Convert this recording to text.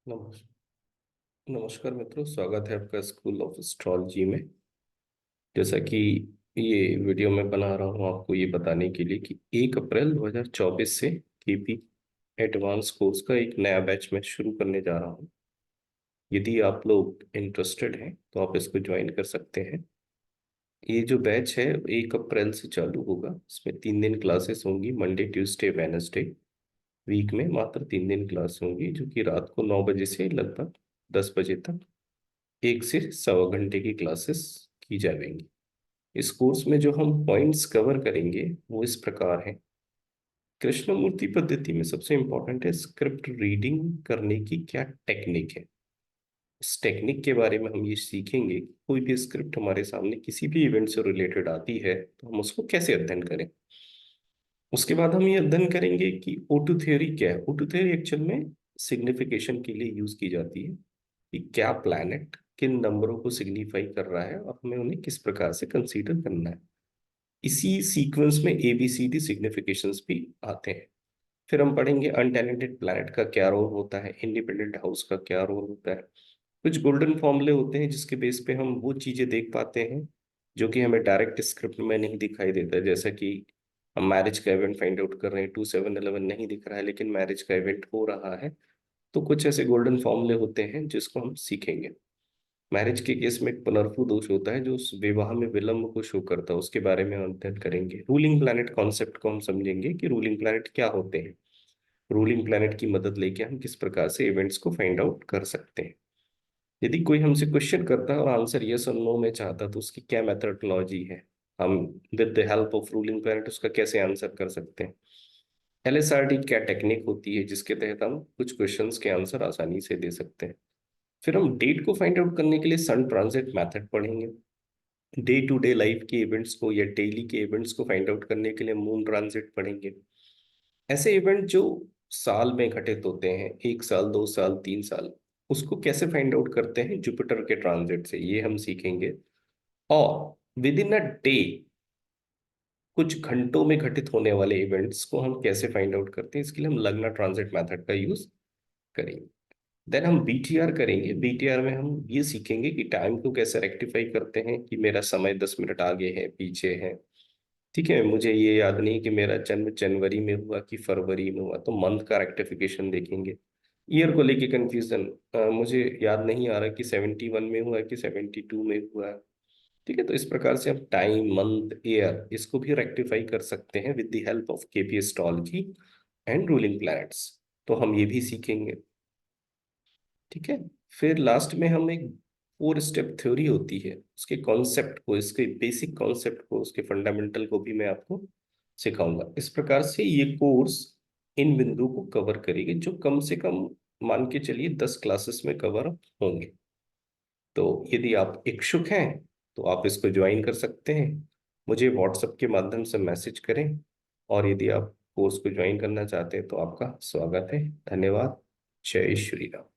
नमस्कार। नमस्कार मित्रों, स्वागत है आपका स्कूल ऑफ एस्ट्रोलॉजी में। जैसा कि ये वीडियो मैं बना रहा हूँ आपको ये बताने के लिए कि 1 अप्रैल 2024 से केपी एडवांस कोर्स का एक नया बैच मैं शुरू करने जा रहा हूँ। यदि आप लोग इंटरेस्टेड हैं तो आप इसको ज्वाइन कर सकते हैं। ये जो बैच है 1 अप्रैल से चालू होगा। इसमें 3 दिन क्लासेस होंगी, मंडे ट्यूसडे वेनसडे। वीक में मात्र 3 दिन क्लास होंगी, जो कि रात को 9 बजे से लगभग 10 बजे तक 1 से 1.25 घंटे की क्लासेस की जाएंगी। इस कोर्स में जो हम पॉइंट्स कवर करेंगे वो इस प्रकार हैं। कृष्णमूर्ति पद्धति में सबसे इंपॉर्टेंट है स्क्रिप्ट रीडिंग करने की क्या टेक्निक है। इस टेक्निक के बारे में हम ये सीखेंगे कि कोई भी स्क्रिप्ट हमारे सामने किसी भी इवेंट से रिलेटेड आती है तो हम उसको कैसे अध्ययन करें। उसके बाद हम ये अध्ययन करेंगे कि ओटू थ्योरी क्या है। ओटू थ्योरी एक्चुअल में सिग्निफिकेशन के लिए यूज की जाती है कि क्या प्लैनेट किन नंबरों को सिग्निफाई कर रहा है और हमें उन्हें किस प्रकार से कंसीडर करना है। इसी सीक्वेंस में ABCD सिग्निफिकेशंस भी आते हैं। फिर हम पढ़ेंगे अनटैलेंटेड प्लैनेट का क्या रोल होता है, इंडिपेंडेंट हाउस का क्या रोल होता है। कुछ गोल्डन फॉर्मूले होते हैं जिसके बेस पे हम वो चीजें देख पाते हैं जो कि हमें डायरेक्ट स्क्रिप्ट में नहीं दिखाई देता। जैसा कि हम मैरिज का इवेंट फाइंड आउट कर रहे हैं, 2711 नहीं दिख रहा है लेकिन मैरिज का इवेंट हो रहा है। तो कुछ ऐसे गोल्डन फॉर्मूले होते हैं जिसको हम सीखेंगे। मैरिज के केस में एक पुनर्भु दोष होता है जो उस विवाह में विलंब को शो करता है, उसके बारे में हम अध्ययन करेंगे। रूलिंग प्लैनेट कॉन्सेप्ट को हम समझेंगे कि रूलिंग प्लैनेट क्या होते हैं। रूलिंग प्लैनेट की मदद लेके हम किस प्रकार से इवेंट्स को फाइंड आउट कर सकते हैं। यदि कोई हमसे क्वेश्चन करता है और आंसर यस और नो में चाहता है तो उसकी क्या मेथडोलॉजी है, हम with the help of ruling planet उसका कैसे आंसर कर सकते हैं। LSRD क्या टेक्निक होती है जिसके तहत हम कुछ क्वेश्चंस के आंसर आसानी से दे सकते हैं। फिर हम डेट को फाइंड आउट करने के लिए सन ट्रांजिट मेथड पढ़ेंगे। डे टू डे लाइफ के इवेंट्स को या डेली के इवेंट्स को फाइंड आउट करने के लिए मून ट्रांजिट पढ़ेंगे। ऐसे इवेंट जो साल में घटित होते हैं, 1 साल 2 साल 3 साल, उसको कैसे फाइंड आउट करते हैं जुपिटर के ट्रांजिट से, ये हम सीखेंगे। और विद इन अ डे कुछ घंटों में घटित होने वाले इवेंट्स को हम कैसे फाइंड आउट करते हैं, इसके लिए हम लग्ना ट्रांजिट मेथड का यूज करेंगे। देन हम BTR करेंगे। BTR में हम ये सीखेंगे कि टाइम को कैसे रेक्टिफाई करते हैं कि मेरा समय 10 मिनट आगे है पीछे है। ठीक है, मुझे ये याद नहीं कि मेरा जन्म जनवरी में हुआ कि फरवरी में हुआ, तो मंथ का रेक्टिफिकेशन देखेंगे। ईयर को लेके कंफ्यूजन, मुझे याद नहीं आ रहा कि 71 में हुआ कि 72 में हुआ। ठीक है, तो इस प्रकार से हम टाइम मंथ ईयर इसको भी रेक्टिफाई कर सकते हैं with the help of KP astrology and ruling planets. तो हम ये भी सीखेंगे। ठीक है। फिर लास्ट में हम एक 4 स्टेप थ्योरी होती है उसके कॉन्सेप्ट को, इसके बेसिक कॉन्सेप्ट को, उसके फंडामेंटल को भी मैं आपको सिखाऊंगा। इस प्रकार से ये कोर्स इन बिंदु को कवर करेगी जो कम से कम मान के चलिए 10 क्लासेस में कवर होंगे। तो यदि आप इच्छुक हैं तो आप इसको ज्वाइन कर सकते हैं। मुझे व्हाट्सएप के माध्यम से मैसेज करें। और यदि आप कोर्स को ज्वाइन करना चाहते हैं तो आपका स्वागत है। धन्यवाद। जय श्री राम।